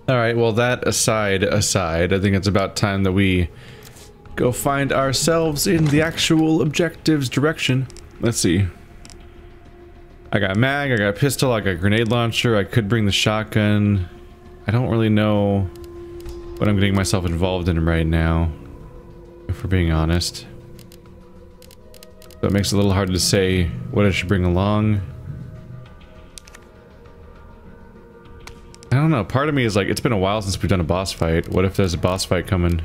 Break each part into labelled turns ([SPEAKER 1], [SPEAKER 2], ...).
[SPEAKER 1] Alright, well that aside, I think it's about time that we go find ourselves in the actual objectives direction. Let's see. I got mag, I got pistol, I got grenade launcher, I could bring the shotgun. I don't really know what I'm getting myself involved in right now, if we're being honest. So it makes it a little hard to say what I should bring along. I don't know, part of me is like, it's been a while since we've done a boss fight. What if there's a boss fight coming?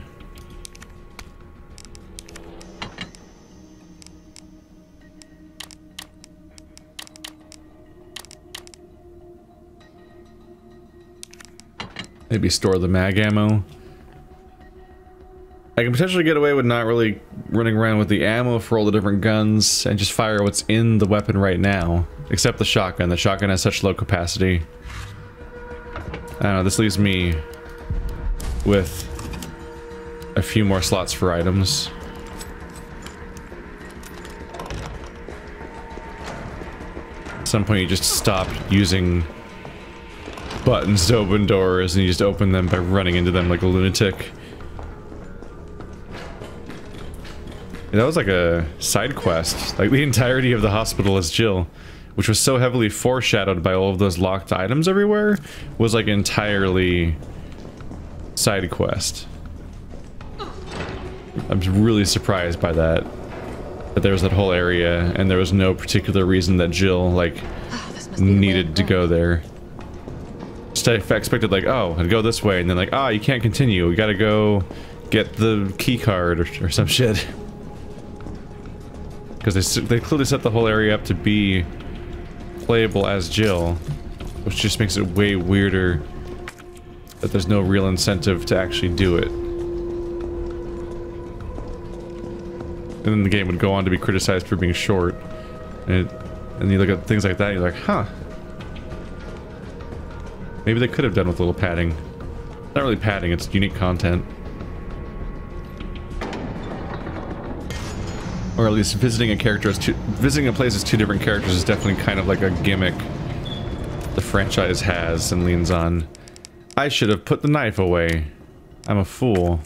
[SPEAKER 1] Maybe store the mag ammo. I can potentially get away with not really running around with the ammo for all the different guns and just fire what's in the weapon right now. Except the shotgun. The shotgun has such low capacity. I don't know, this leaves me with a few more slots for items. At some point you just stop using buttons to open doors and you just open them by running into them like a lunatic. And that was like a side quest. Like the entirety of the hospital as Jill, which was so heavily foreshadowed by all of those locked items everywhere, was like entirely side quest. I'm really surprised by that. That there was that whole area and there was no particular reason that Jill like needed to go there. Just I expected like, oh, I'd go this way, and then like, ah, you can't continue. We gotta go get the key card or some shit. Because they clearly set the whole area up to be playable as Jill, which just makes it way weirder that there's no real incentive to actually do it. And then the game would go on to be criticized for being short. And you look at things like that, and you're like, huh. Maybe they could have done with a little padding. Not really padding, it's unique content. Or at least visiting a character as visiting a place as two different characters is definitely kind of like a gimmick the franchise has and leans on. I should have put the knife away. I'm a fool.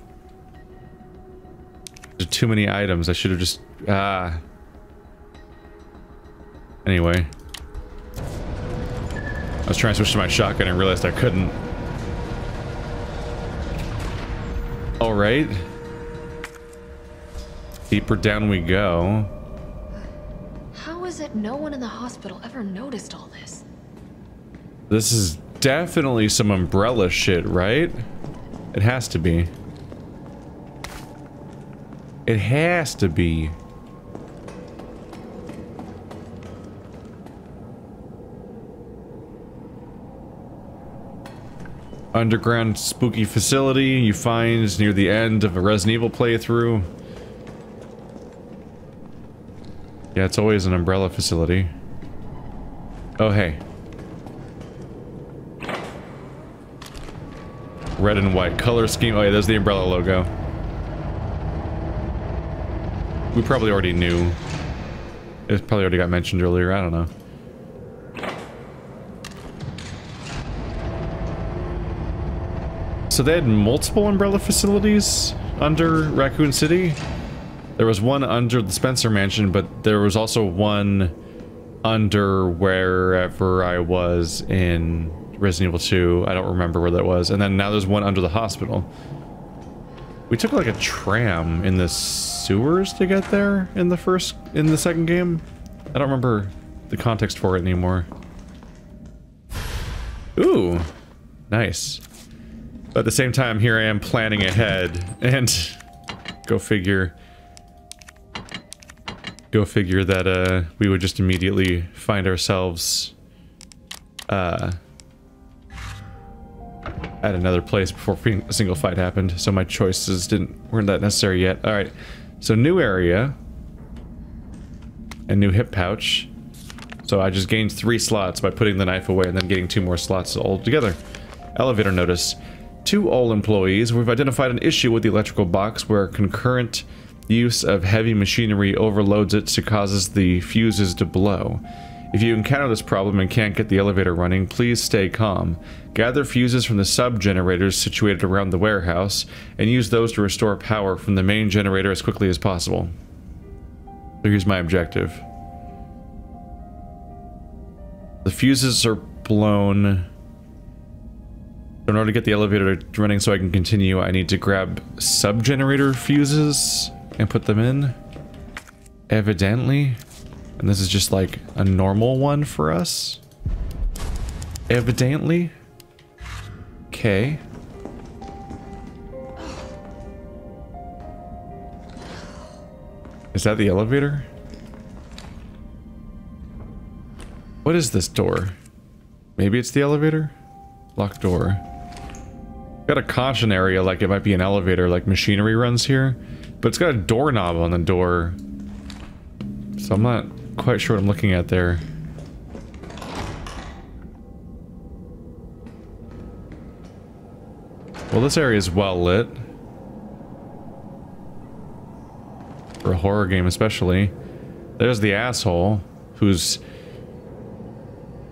[SPEAKER 1] There's too many items. I should have just... Anyway. I was trying to switch to my shotgun and realized I couldn't. Alright. Deeper down we go.
[SPEAKER 2] How is it no one in the hospital ever noticed all this?
[SPEAKER 1] This is definitely some umbrella shit, right? It has to be. It has to be. Underground spooky facility you find near the end of a Resident Evil playthrough. Yeah, it's always an umbrella facility. Oh, hey. Red and white color scheme. Oh yeah, there's the umbrella logo. We probably already knew. It probably already got mentioned earlier, I don't know. So they had multiple umbrella facilities under Raccoon City? There was one under the Spencer Mansion, but there was also one under wherever I was in Resident Evil 2. I don't remember where that was. And then now there's one under the hospital. We took like a tram in the sewers to get there in the second game. I don't remember the context for it anymore. Ooh, nice. But at the same time, here I am planning ahead, and go figure that we would just immediately find ourselves at another place before a single fight happened. So my choices weren't that necessary yet. All right, so new area, a new hip pouch. So I just gained 3 slots by putting the knife away and then getting 2 more slots all together. Elevator notice. To all employees, we've identified an issue with the electrical box where concurrent use of heavy machinery overloads it to causes the fuses to blow. If you encounter this problem and can't get the elevator running, please stay calm. Gather fuses from the sub-generators situated around the warehouse, and use those to restore power from the main generator as quickly as possible. So here's my objective. The fuses are blown. In order to get the elevator running so I can continue, I need to grab sub-generator fuses and put them in. Evidently. And this is just like a normal one for us. Evidently. Okay. Is that the elevator? What is this door? Maybe it's the elevator? Locked door. Got a caution area like it might be an elevator, like machinery runs here. But it's got a doorknob on the door. So I'm not quite sure what I'm looking at there. Well, this area is well lit. For a horror game especially. There's the asshole, who's...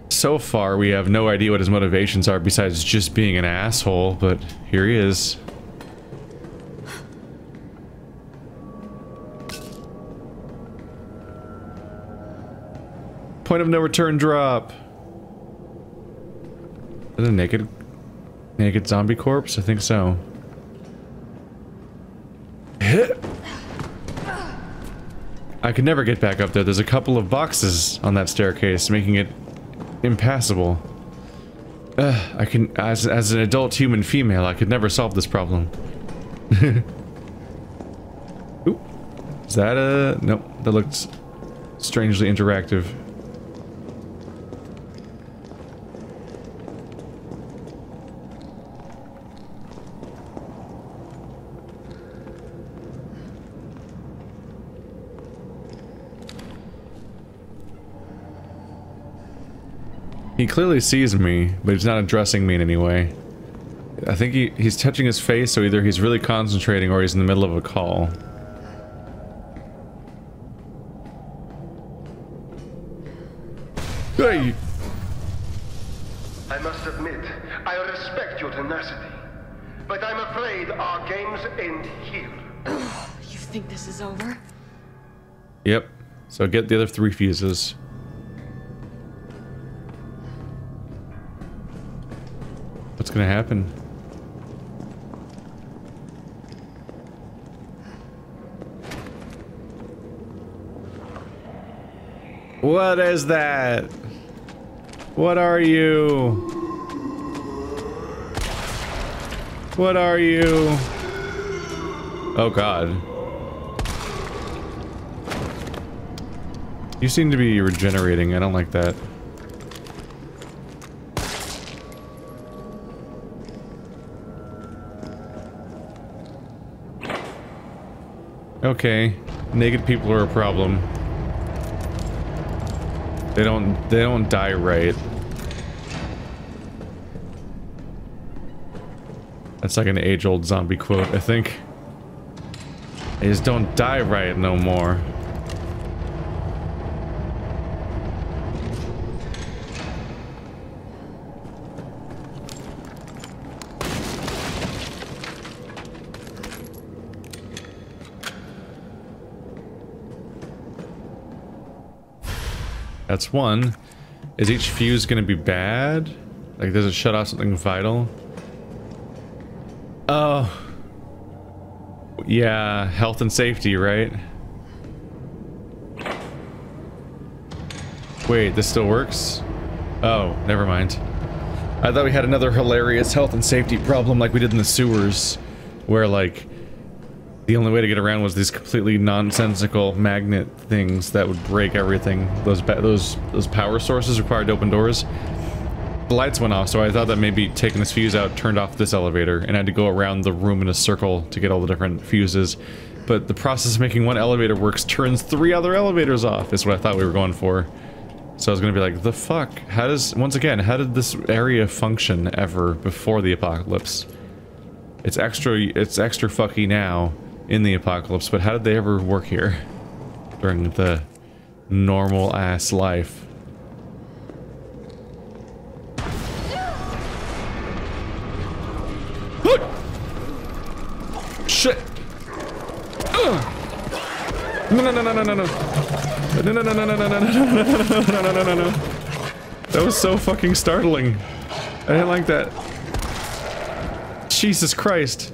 [SPEAKER 1] So far, we have no idea what his motivations are besides just being an asshole, but here he is. Point of no return drop. Is it a naked zombie corpse? I think so. I could never get back up there. There's a couple of boxes on that staircase, making it impassable. I can, as an adult human female, I could never solve this problem. Ooh. Is that a... Nope, that looks strangely interactive. He clearly sees me, but he's not addressing me in any way. I think he's touching his face, so either he's really concentrating or he's in the middle of a call. Hey!
[SPEAKER 3] I must admit, I respect your tenacity, but I'm afraid our games end here.
[SPEAKER 2] You think this is over?
[SPEAKER 1] Yep. So get the other 3 fuses. What's gonna happen? What is that? What are you? What are you? Oh God. You seem to be regenerating. I don't like that. Okay, naked people are a problem. They don't die right. That's like an age-old zombie quote, I think. They just don't die right no more. That's one. Is each fuse gonna be bad? Like, does it shut off something vital? Oh. Yeah, health and safety, right? Wait, this still works? Oh, never mind. I thought we had another hilarious health and safety problem like we did in the sewers, where, like, the only way to get around was these completely nonsensical magnet things that would break everything. Those power sources required to open doors. The lights went off, so I thought that maybe taking this fuse out turned off this elevator, and I had to go around the room in a circle to get all the different fuses. But the process of making one elevator works turns 3 other elevators off, is what I thought we were going for. So I was gonna be like, the fuck? How does, once again, how did this area function ever before the apocalypse? It's extra fucky now in the apocalypse, but how did they ever work here during the normal ass life? Shit! No, no, no, no, no, no, no. No, no, no, no, no, no, no, no, no, no, no, no, no. That was so fucking startling. I didn't like that. Jesus Christ.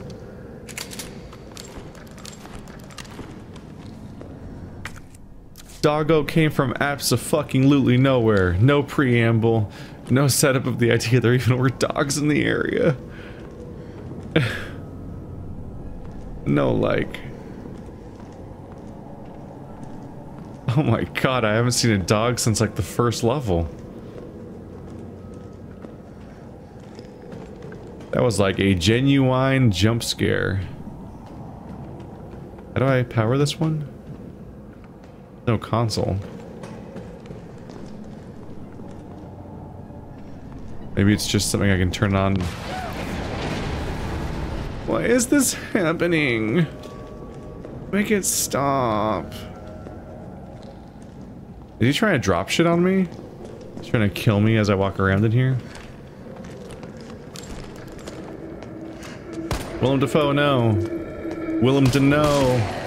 [SPEAKER 1] Doggo came from abso-fucking-lutely nowhere. No preamble. No setup of the idea there even were dogs in the area. No, like... Oh my god, I haven't seen a dog since like the first level. That was like a genuine jump scare. How do I power this one? No console. Maybe it's just something I can turn on. Why is this happening? Make it stop. Is he trying to drop shit on me? He's trying to kill me as I walk around in here? Willem Dafoe, no. Willem to no.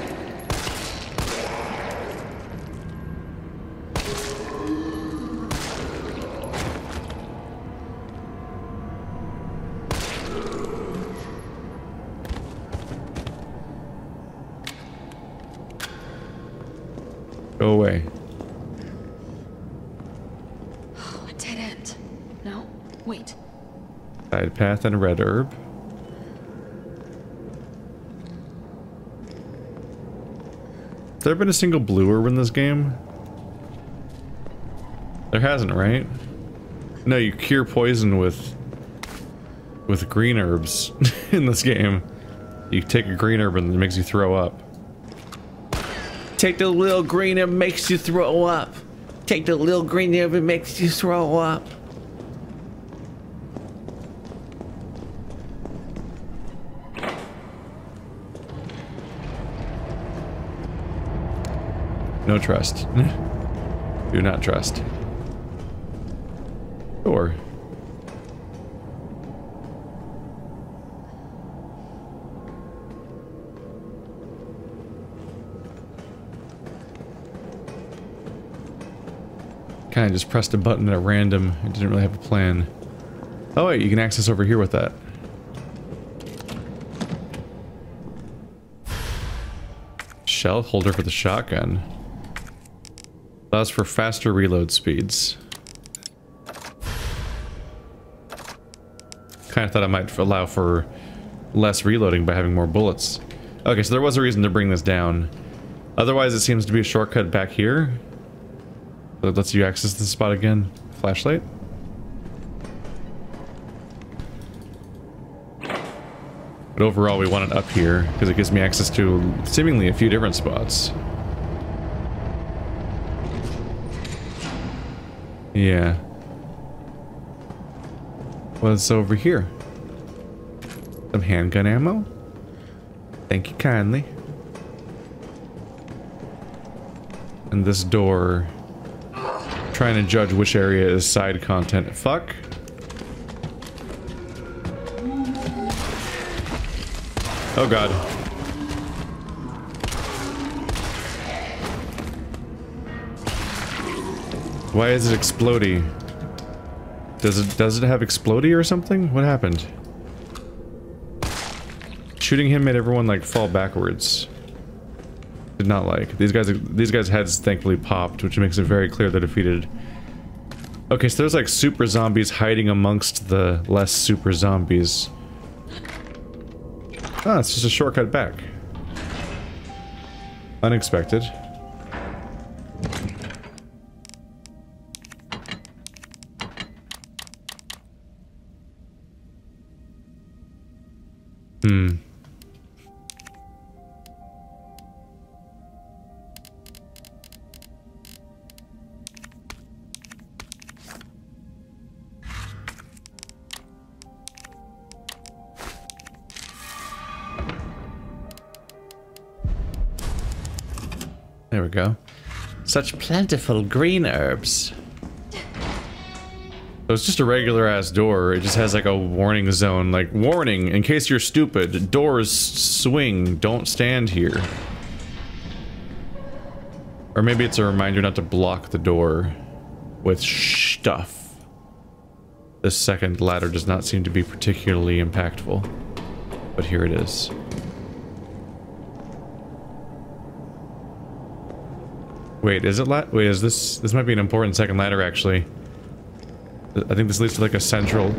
[SPEAKER 1] Go away.
[SPEAKER 2] Oh, a dead end. No, wait.
[SPEAKER 1] Side path and red herb. Has there been a single blue herb in this game? There hasn't, right? No, you cure poison with green herbs in this game. You take a green herb and it makes you throw up.
[SPEAKER 4] Take the little green herb, makes you throw up. Take the little green herb, it makes you throw up.
[SPEAKER 1] No trust. Do not trust. Or kind of just pressed a button at random. It didn't really have a plan. Oh wait, you can access over here with that. Shell holder for the shotgun. Allows for faster reload speeds. Kind of thought I might allow for less reloading by having more bullets. Okay, so there was a reason to bring this down. Otherwise, it seems to be a shortcut back here. That lets you access the spot again. Flashlight. But overall, we want it up here because it gives me access to seemingly a few different spots. Yeah. What's over here? Some handgun ammo? Thank you kindly. And this door... Trying to judge which area is side content. Fuck. Oh god. Why is it explodey? Does it have explodey or something? What happened? Shooting him made everyone like fall backwards. Did not like. These guys' heads thankfully popped, which makes it very clear they're defeated. Okay, so there's like super zombies hiding amongst the less super zombies. Ah, it's just a shortcut back. Unexpected. There we go. Such plentiful green herbs. So it's just a regular ass door. It just has like a warning zone, like warning in case you're stupid. Doors swing. Don't stand here. Or maybe it's a reminder not to block the door with stuff. The second ladder does not seem to be particularly impactful, but here it is. Wait, is it wait, is this might be an important second ladder actually. I think this leads to like a central.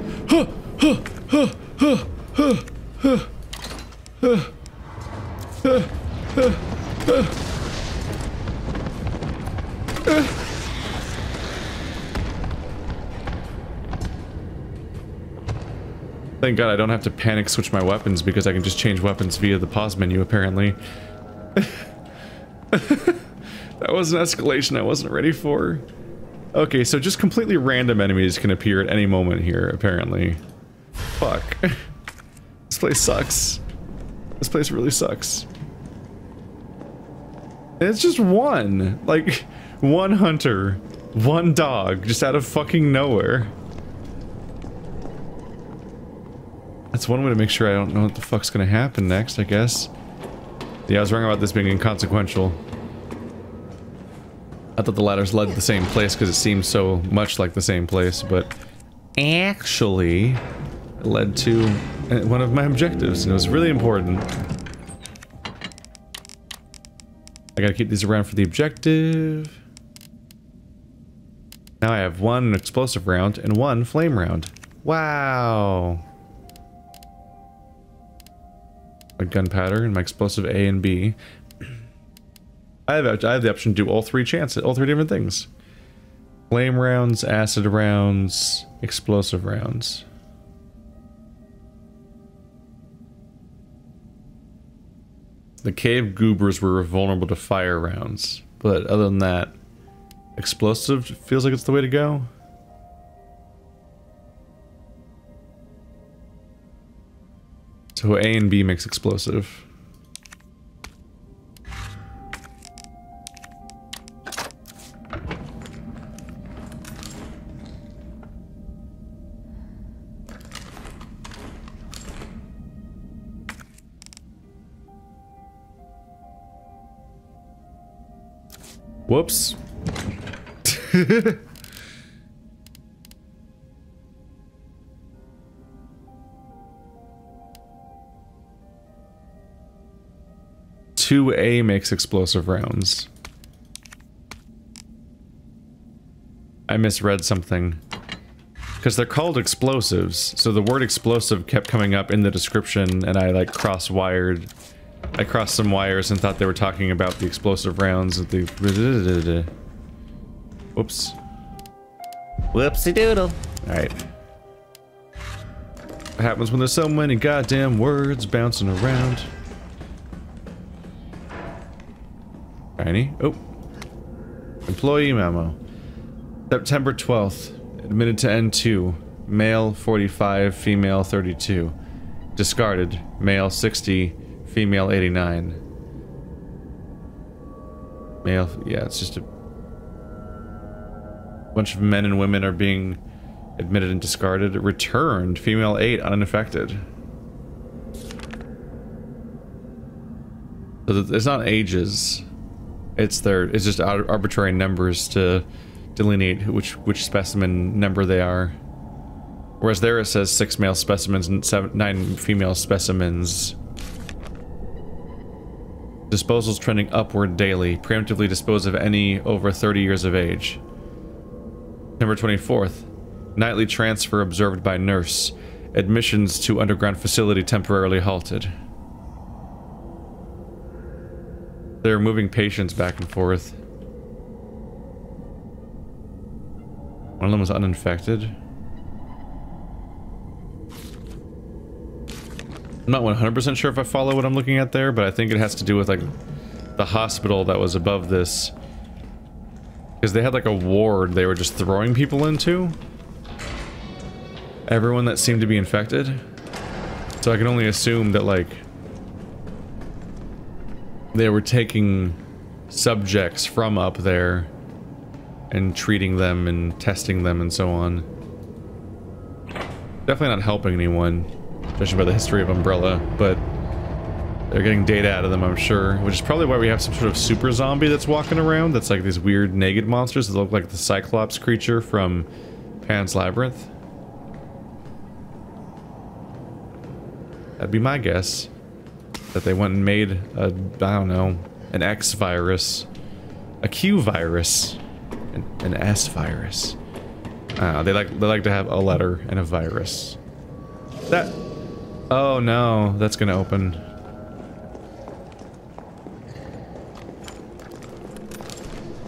[SPEAKER 1] Thank God I don't have to panic switch my weapons because I can just change weapons via the pause menu apparently. That was an escalation I wasn't ready for. Okay, so just completely random enemies can appear at any moment here, apparently. Fuck. This place sucks. This place really sucks. And it's just one. Like, one hunter. One dog. Just out of fucking nowhere. That's one way to make sure I don't know what the fuck's gonna happen next, I guess. Yeah, I was wrong about this being inconsequential. I thought the ladders led to the same place because it seemed so much like the same place, but actually it led to one of my objectives, and it was really important. I gotta keep these around for the objective. Now I have one explosive round and one flame round. Wow. My gunpowder and my explosive A and B. I have the option to do all three different things. Flame rounds, acid rounds, explosive rounds. The cave goobers were vulnerable to fire rounds, but other than that, explosive feels like it's the way to go. So A and B makes explosive. Whoops. Two A makes explosive rounds. I misread something. Because they're called explosives, so the word explosive kept coming up in the description, and I like cross-wired. I crossed some wires and thought they were talking about the explosive rounds of the... Whoops.
[SPEAKER 4] Whoopsie doodle.
[SPEAKER 1] Alright. What happens when there's so many goddamn words bouncing around? Tiny. Oh. Employee memo. September 12th. Admitted to N2. Male 45, female 32. Discarded. Male 60. Female 89. Male, yeah, it's just a bunch of men and women are being admitted and discarded. Returned. Female 8, unaffected. So it's not ages. It's just arbitrary numbers to delineate which specimen number they are. Whereas there it says 6 male specimens and 9 female specimens. Disposals trending upward daily. Preemptively dispose of any over 30 years of age. September 24th. Nightly transfer observed by nurse. Admissions to underground facility temporarily halted. They're moving patients back and forth. One of them was uninfected. I'm not 100% sure if I follow what I'm looking at there, but I think it has to do with like the hospital that was above this. Because they had like a ward they were just throwing people into. Everyone that seemed to be infected. So I can only assume that like they were taking subjects from up there and treating them and testing them and so on. Definitely not helping anyone, especially by the history of Umbrella, but they're getting data out of them, I'm sure, which is probably why we have some sort of super zombie that's walking around that's like these weird naked monsters that look like the Cyclops creature from Pan's Labyrinth. That'd be my guess. That they went and made a, I don't know, an X virus, a Q virus, an S virus. They like to have a letter and a virus. That. Oh no, that's gonna open.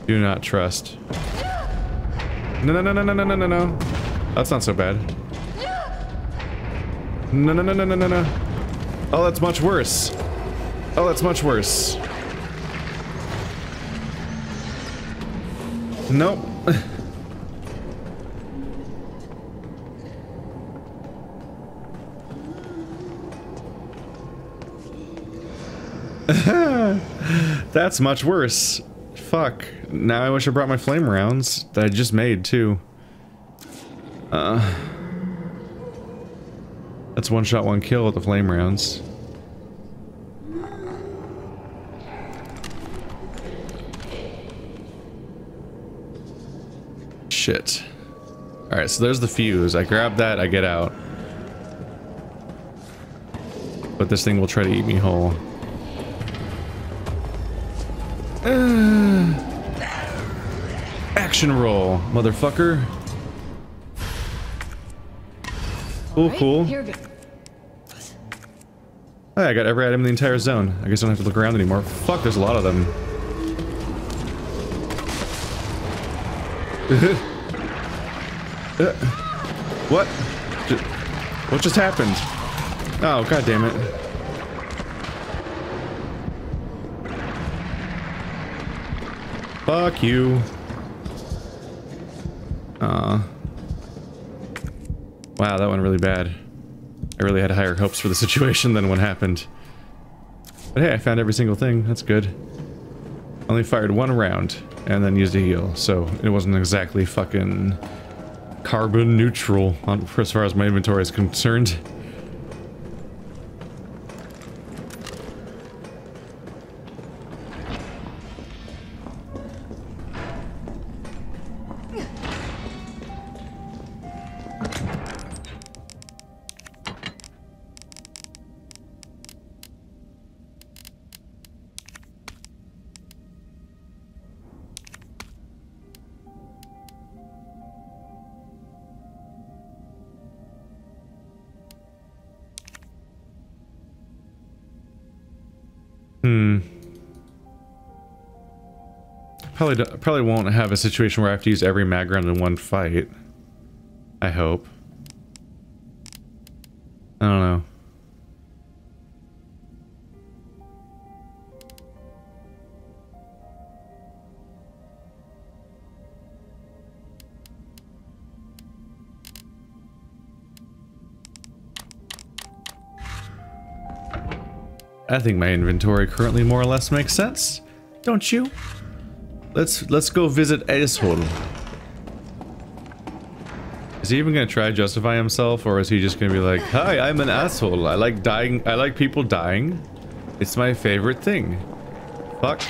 [SPEAKER 1] Do not trust. No, no, no, no, no, no, no, no, no. That's not so bad. No, no, no, no, no, no, no. Oh, that's much worse. Oh, that's much worse. Nope. That's much worse. Fuck. Now I wish I brought my flame rounds that I just made, too. That's one shot, one kill with the flame rounds. Shit. Alright, so there's the fuse. I grab that, I get out. But this thing will try to eat me whole. Action roll, motherfucker. Cool, cool. Hey, I got every item in the entire zone. I guess I don't have to look around anymore. Fuck, there's a lot of them. What? What just happened? Oh, god damn it. Fuck you. Wow, that went really bad. I really had higher hopes for the situation than what happened. But hey, I found every single thing. That's good. Only fired one round, and then used a heal, so it wasn't exactly fucking carbon neutral as far as my inventory is concerned. Probably won't have a situation where I have to use every mag round in one fight. I hope. I don't know. I think my inventory currently more or less makes sense. Don't you? Let's go visit Asshole. Is he even gonna try to justify himself, or is he just gonna be like, "Hi, I'm an asshole. I like dying. I like people dying. It's my favorite thing." Fuck.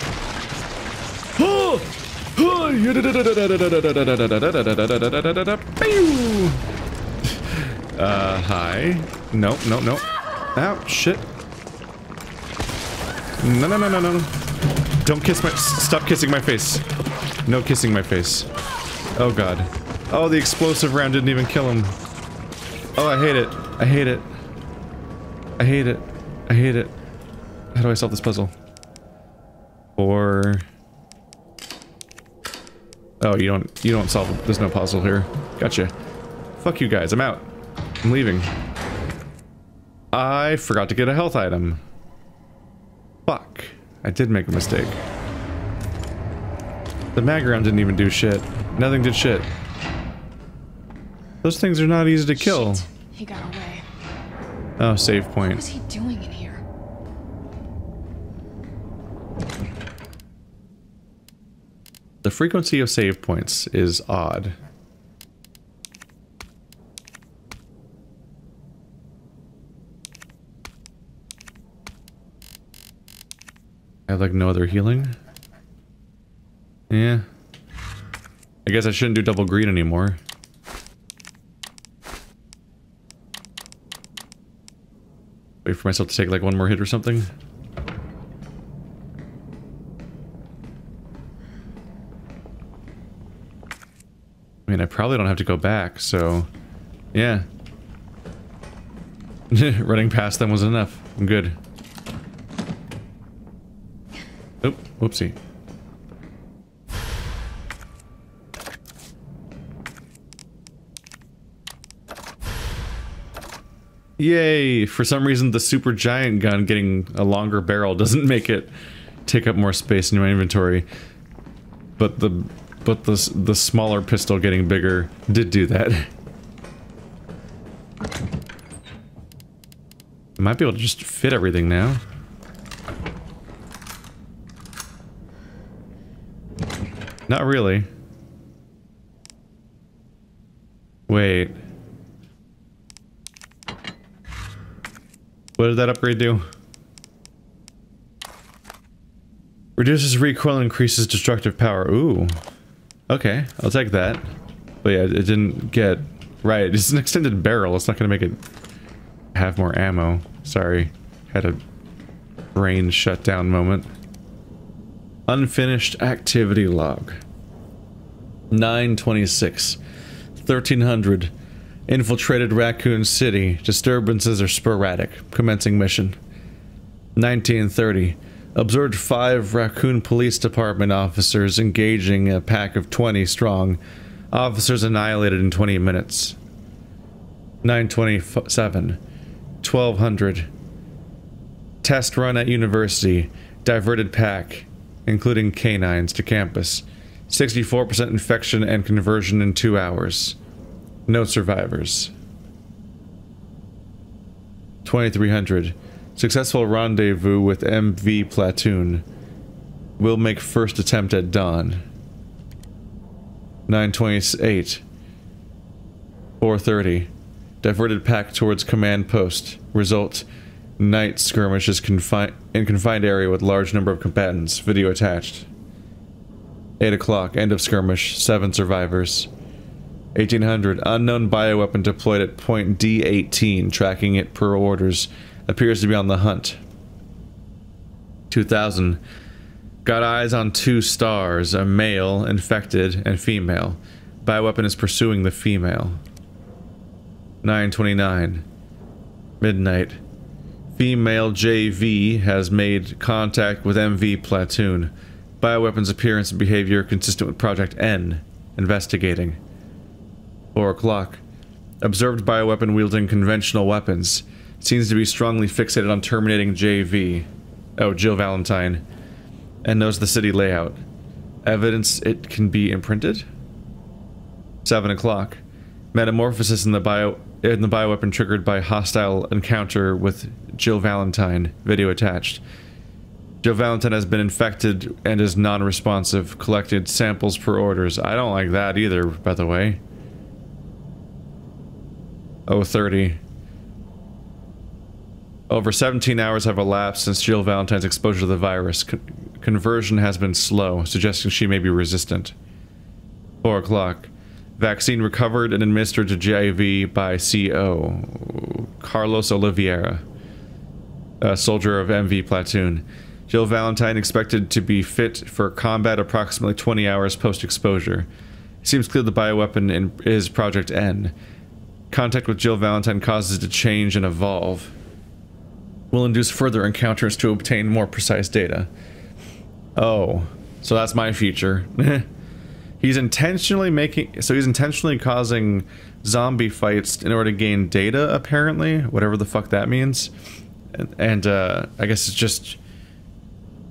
[SPEAKER 1] Hi. No, no, no. Ow, shit. No, no, no, no, no. Don't kiss my- stop kissing my face. No kissing my face. Oh god. Oh, the explosive round didn't even kill him. Oh, I hate it. I hate it. I hate it. I hate it. How do I solve this puzzle? Or... oh, you don't solve it. There's no puzzle here. Gotcha. Fuck you guys, I'm out. I'm leaving. I forgot to get a health item. Fuck. I did make a mistake. The mag round didn't even do shit. Nothing did shit. Those things are not easy to kill.
[SPEAKER 2] Shit. He got away.
[SPEAKER 1] Oh, save point.
[SPEAKER 2] What was he doing in here?
[SPEAKER 1] The frequency of save points is odd. I have like no other healing. Yeah. I guess I shouldn't do double green anymore. Wait for myself to take like one more hit or something. I mean, I probably don't have to go back, so... yeah. Running past them was enough. I'm good. Oh, whoopsie. Yay! For some reason, the super giant gun getting a longer barrel doesn't make it take up more space in my inventory. But the smaller pistol getting bigger did do that. I might be able to just fit everything now. Not really. Wait. What did that upgrade do? Reduces recoil, increases destructive power. Ooh. Okay, I'll take that. But yeah, it didn't get... right, it's an extended barrel. It's not gonna make it have more ammo. Sorry. Had a brain shutdown moment. Unfinished activity log. 9/26. 1300. Infiltrated Raccoon City. Disturbances are sporadic. Commencing mission. 1930. Observed 5 Raccoon Police Department officers engaging a pack of 20 strong. Officers annihilated in 20 minutes. 9/27. 1200. Test run at university. Diverted pack, including canines, to campus. 64% infection and conversion in 2 hours. No survivors. 2300. Successful rendezvous with MV platoon. Will make first attempt at dawn. 9/28. 4:30. Diverted pack towards command post. Result: night skirmishes in confined area with large number of combatants. Video attached. 8 o'clock. End of skirmish. 7 survivors. 1800. Unknown bioweapon deployed at point D18. Tracking it per orders. Appears to be on the hunt. 2000. Got eyes on 2 stars. A male, infected, and female. Bioweapon is pursuing the female. 9/29. Midnight. Female JV has made contact with MV platoon. Bioweapons appearance and behavior consistent with Project N. Investigating. 4 o'clock. Observed bioweapon wielding conventional weapons. Seems to be strongly fixated on terminating JV. Oh, Jill Valentine. And knows the city layout. Evidence it can be imprinted? 7 o'clock. Metamorphosis in the bioweapon triggered by hostile encounter with Jill Valentine. Video attached. Jill Valentine has been infected and is non-responsive. Collected samples per orders. I don't like that either, by the way. 0:30. Over 17 hours have elapsed since Jill Valentine's exposure to the virus. Conversion has been slow, suggesting she may be resistant. 4 o'clock. Vaccine recovered and administered to JIV by CO. Carlos Oliveira, a soldier of MV platoon. Jill Valentine expected to be fit for combat approximately 20 hours post-exposure. Seems clear the bioweapon is Project N. Contact with Jill Valentine causes it to change and evolve. Will induce further encounters to obtain more precise data. Oh, so that's my future. He's intentionally causing zombie fights in order to gain data, apparently. Whatever the fuck that means. And I guess it's just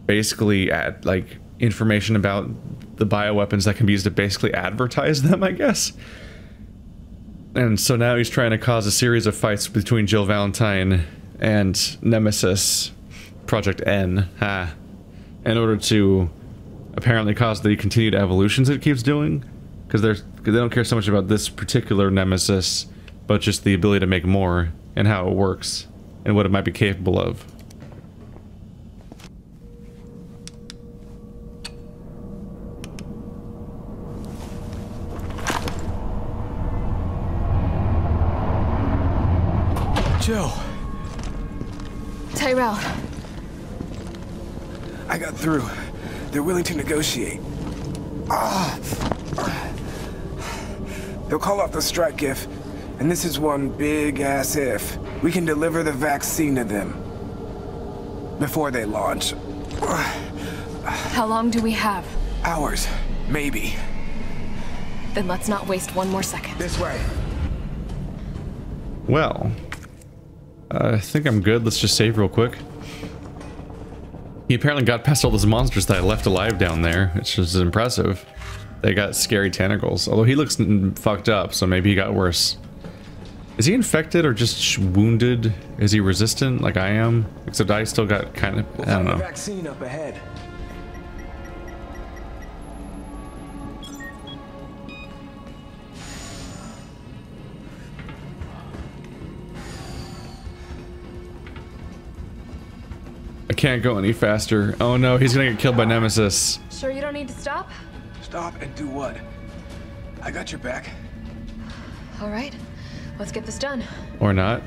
[SPEAKER 1] basically like information about the bioweapons that can be used to basically advertise them, I guess. And so now he's trying to cause a series of fights between Jill Valentine and Nemesis, Project N, in order to apparently cause the continued evolutions it keeps doing, because they don't care so much about this particular Nemesis, but just the ability to make more and how it works and what it might be capable of.
[SPEAKER 2] Tyrell.
[SPEAKER 5] I got through. They're willing to negotiate. They'll call off the strike if, and this is one big-ass if, we can deliver the vaccine to them before they launch.
[SPEAKER 2] How long do we have?
[SPEAKER 5] Hours, maybe.
[SPEAKER 2] Then let's not waste one more second.
[SPEAKER 5] This way.
[SPEAKER 1] Well, I think I'm good. Let's just save real quick. He apparently got past all those monsters that I left alive down there, which is impressive. They got scary tentacles, although he looks fucked up, so maybe he got worse. Is he infected or just wounded? Is he resistant like I am? Except I still got kind of, I don't know.
[SPEAKER 5] Vaccine up ahead.
[SPEAKER 1] I can't go any faster. Oh no, he's gonna get killed by Nemesis.
[SPEAKER 2] Sure you don't need to stop?
[SPEAKER 5] Stop and do what? I got your back.
[SPEAKER 2] All right, let's get this done.
[SPEAKER 1] Or not.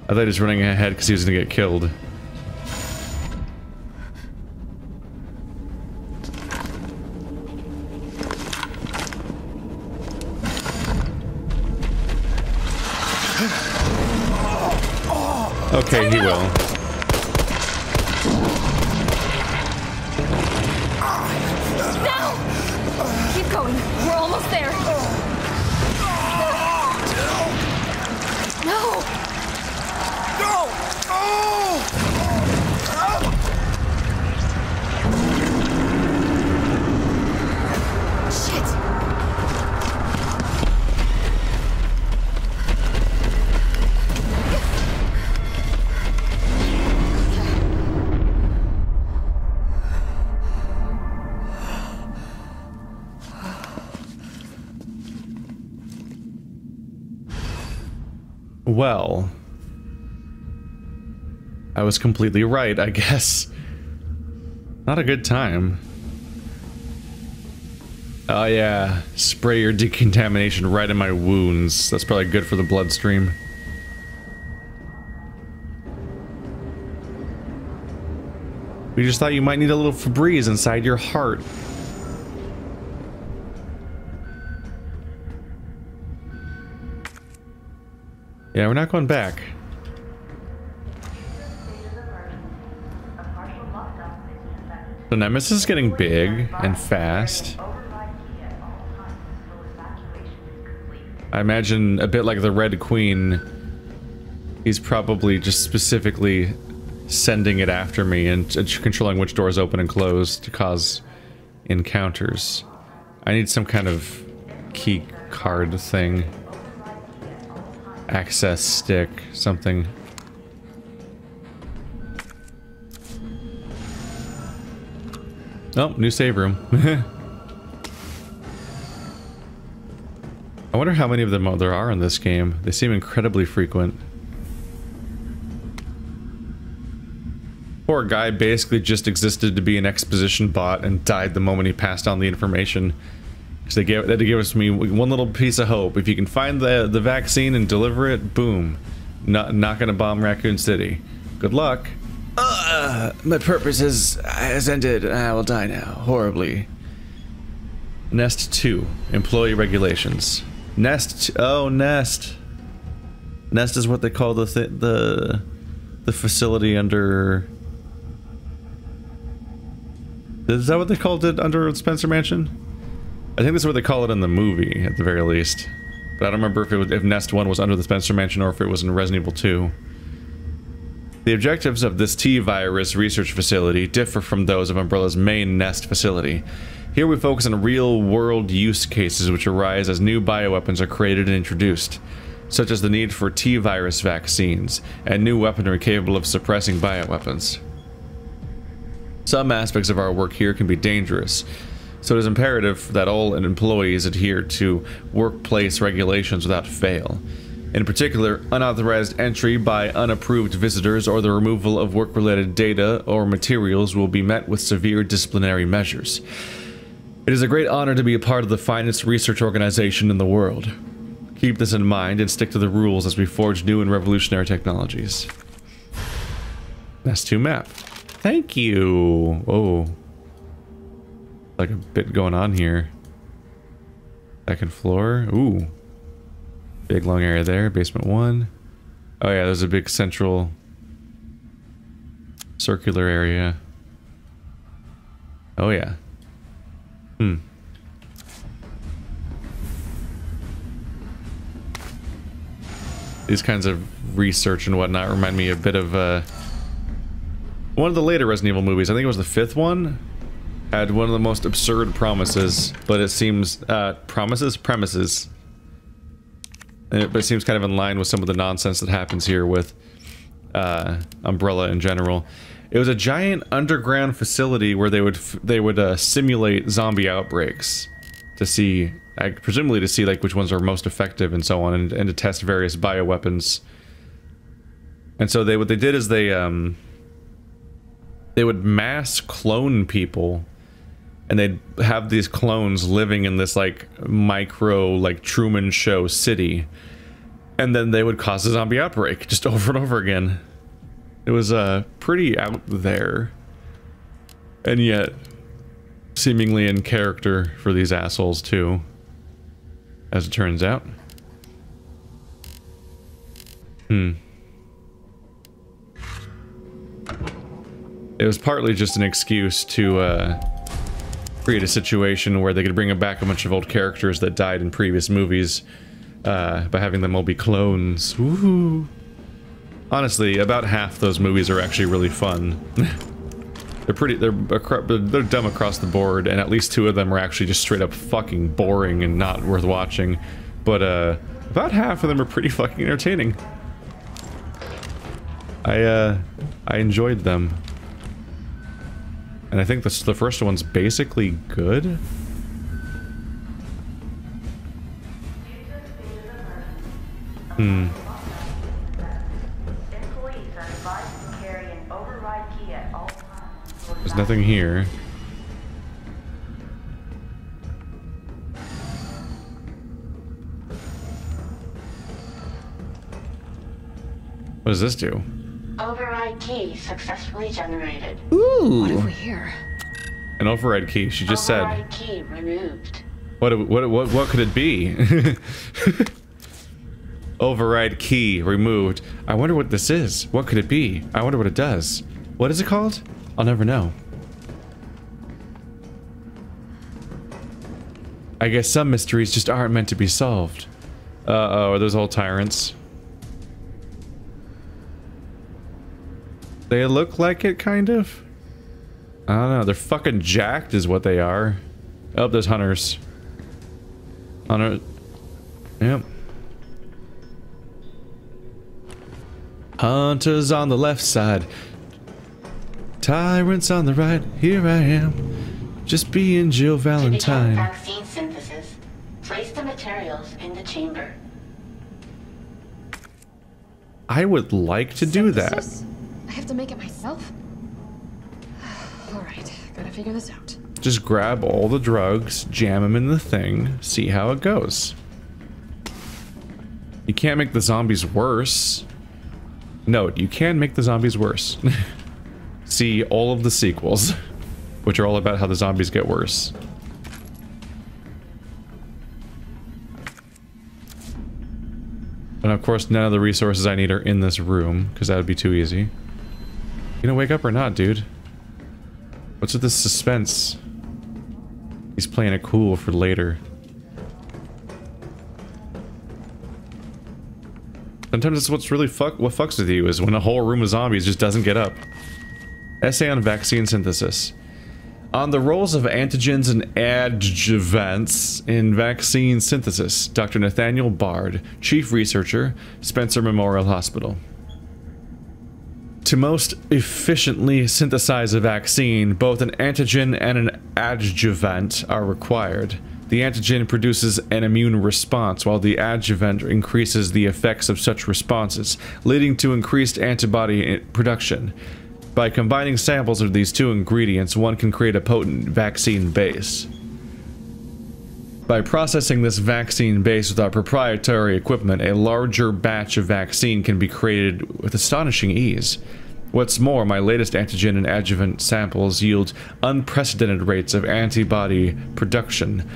[SPEAKER 1] I thought he was running ahead because he was gonna get killed. Okay, he will.
[SPEAKER 2] Keep going. We're almost there. No! Shit!
[SPEAKER 1] Well, I was completely right, I guess. Not a good time. Oh yeah, spray your decontamination right in my wounds. That's probably good for the bloodstream. We just thought you might need a little Febreze inside your heart. Yeah, we're not going back. The Nemesis is getting big and fast. I imagine a bit like the Red Queen, he's probably just specifically sending it after me and controlling which doors open and close to cause encounters. I need some kind of key card thing. Access stick, something. Oh, new save room. I wonder how many of them there are in this game. They seem incredibly frequent. Poor guy basically just existed to be an exposition bot and died the moment he passed on the information. Because they had to give us one little piece of hope. If you can find the vaccine and deliver it, boom. Not gonna bomb Raccoon City. Good luck. My purpose has ended. I will die now. Horribly. Nest 2. Employee regulations. Nest. Oh, Nest. Nest is what they call the facility under... Is that what they called it under Spencer Mansion? I think this is what they call it in the movie, at the very least. But I don't remember if Nest 1 was under the Spencer Mansion or if it was in Resident Evil 2. The objectives of this T-Virus research facility differ from those of Umbrella's main Nest facility. Here we focus on real-world use cases which arise as new bioweapons are created and introduced, such as the need for T-Virus vaccines and new weaponry capable of suppressing bioweapons. Some aspects of our work here can be dangerous, so it is imperative that all employees adhere to workplace regulations without fail. In particular, unauthorized entry by unapproved visitors or the removal of work-related data or materials will be met with severe disciplinary measures. It is a great honor to be a part of the finest research organization in the world. Keep this in mind and stick to the rules as we forge new and revolutionary technologies. That's 2 map. Thank you. Oh. Like a bit going on here. Second floor. Ooh. Big long area there. Basement 1. Oh yeah, there's a big central circular area. Oh yeah. These kinds of research and whatnot remind me a bit of one of the later Resident Evil movies. I think it was the 5th one. Had one of the most absurd promises, but it seems premises. But it seems kind of in line with some of the nonsense that happens here with Umbrella in general. It was a giant underground facility where they would simulate zombie outbreaks to see, presumably to see like which ones are most effective and so on, and to test various bioweapons. And so what they did is they would mass clone people, and they'd have these clones living in this like micro like Truman Show city, and then they would cause a zombie outbreak just over and over again. It was pretty out there, and yet seemingly in character for these assholes too, as it turns out. It was partly just an excuse to create a situation where they could bring back a bunch of old characters that died in previous movies by having them all be clones. Woohoo! Honestly, about half those movies are actually really fun. They're dumb across the board, and at least 2 of them are actually just straight up fucking boring and not worth watching. But about half of them are pretty fucking entertaining. I enjoyed them. And I think the first one's basically good. There's nothing here. What does this do?
[SPEAKER 6] Override key successfully generated.
[SPEAKER 2] Ooh. What have we here?
[SPEAKER 1] An override key. She just said.
[SPEAKER 6] Override key removed.
[SPEAKER 1] What could it be? Override key removed. I wonder what this is. What could it be? I wonder what it does. What is it called? I'll never know. I guess some mysteries just aren't meant to be solved. Uh-oh, are those all tyrants? They look like it, kind of? I don't know, they're fucking jacked is what they are. Oh, there's hunters. Hunter... Yep. Hunters on the left side. Tyrants on the right. Here I am. Just being Jill Valentine.
[SPEAKER 6] To begin vaccine synthesis, place the materials in the chamber.
[SPEAKER 1] I would like to do that.
[SPEAKER 2] Synthesis? I have to make it myself? Alright, gotta figure this out.
[SPEAKER 1] Just grab all the drugs, jam them in the thing, see how it goes. You can't make the zombies worse. Note, you can make the zombies worse. See all of the sequels, which are all about how the zombies get worse. And of course, none of the resources I need are in this room, because that would be too easy. You gonna wake up or not, dude? What's with this suspense? He's playing it cool for later. Sometimes that's what's really what fucks with you, is when a whole room of zombies just doesn't get up. Essay on vaccine synthesis. On the roles of antigens and adjuvants in vaccine synthesis, Dr. Nathaniel Ballard, Chief Researcher, Spencer Memorial Hospital. To most efficiently synthesize a vaccine, both an antigen and an adjuvant are required. The antigen produces an immune response, while the adjuvant increases the effects of such responses, leading to increased antibody production. By combining samples of these 2 ingredients, one can create a potent vaccine base. By processing this vaccine base with our proprietary equipment, a larger batch of vaccine can be created with astonishing ease. What's more, my latest antigen and adjuvant samples yield unprecedented rates of antibody production,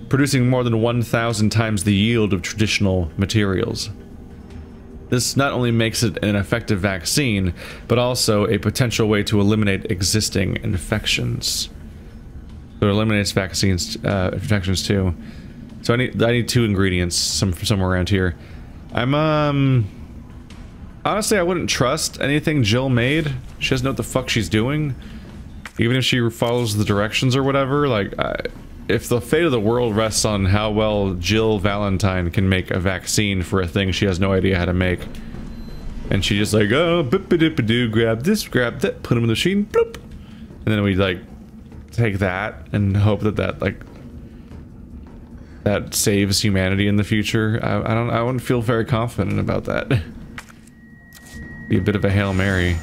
[SPEAKER 1] producing more than 1,000 times the yield of traditional materials. This not only makes it an effective vaccine, but also a potential way to eliminate existing infections. So it eliminates infections too. So I need 2 ingredients somewhere around here. I'm honestly, I wouldn't trust anything Jill made. She doesn't know what the fuck she's doing. Even if she follows the directions or whatever, like, if the fate of the world rests on how well Jill Valentine can make a vaccine for a thing she has no idea how to make, and she just like, oh, boop-a-doop-a-doo, grab this, grab that, put them in the machine, bloop, and then we like take that and hope that that saves humanity in the future. I wouldn't feel very confident about that. Be a bit of a Hail Mary.